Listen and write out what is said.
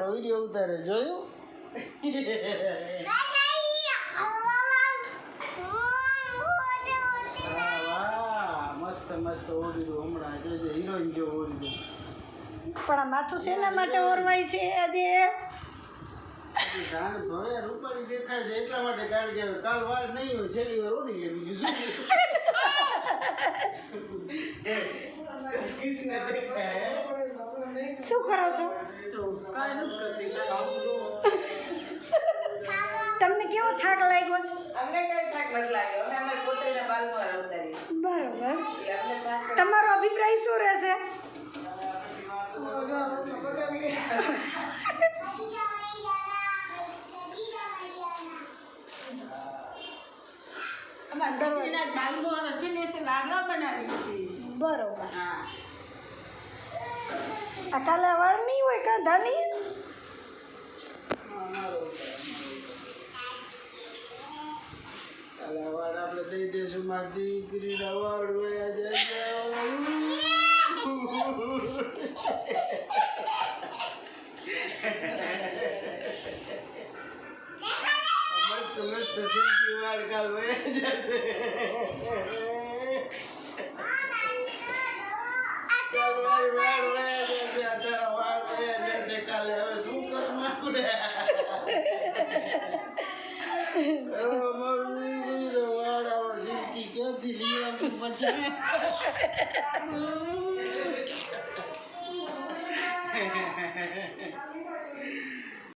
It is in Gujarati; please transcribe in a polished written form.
આપણો વિડીયો ઉતારે જોયું. મસ્ત મસ્ત ઓળીરું હમણાં જોજે હિરોઈન જેવું ઓળીરું. પણ આ માથું શેના માટે ઓરવાય છે આજે? ધાન ભવે રૂપાળી દેખાય છે એટલા માટે, કારણ કે કાલ વાળ નહીં હોય છેલ્લી વાર ઓળી લે બીજું શું. શું કરો છો? તમને કેવો થાક લાગ્યો છે? અમને કઈ થાક નથી લાગ્યો. અમે અમારી પોતાના બાલમાં ઉતારીએ છીએ. બરોબર. એટલે અમને થાક તમારો અભિપ્રાય શું રહેશે? અમારા દીકરીના બાલમાં છે ને તે લાડવા બનાવી છે. બરોબર. હા. આ કાલે વાળ નહીં હોય કા ધાની? કાલે વાળ આપણે દઈ દઈશું. મારી દીકરીના વાળ હોય મસ્ત મસ્ત સિલ્કી વાળ કાલ હોય જશે. કાલ વાળ વાળ હોય જશે. અત્યારે વાળ હોય જશે કાલે. હવે શું કરવું આપણે? મમ્મી વાળ આવા સિલ્કી ક્યાંથી લઈ આવશું પછી?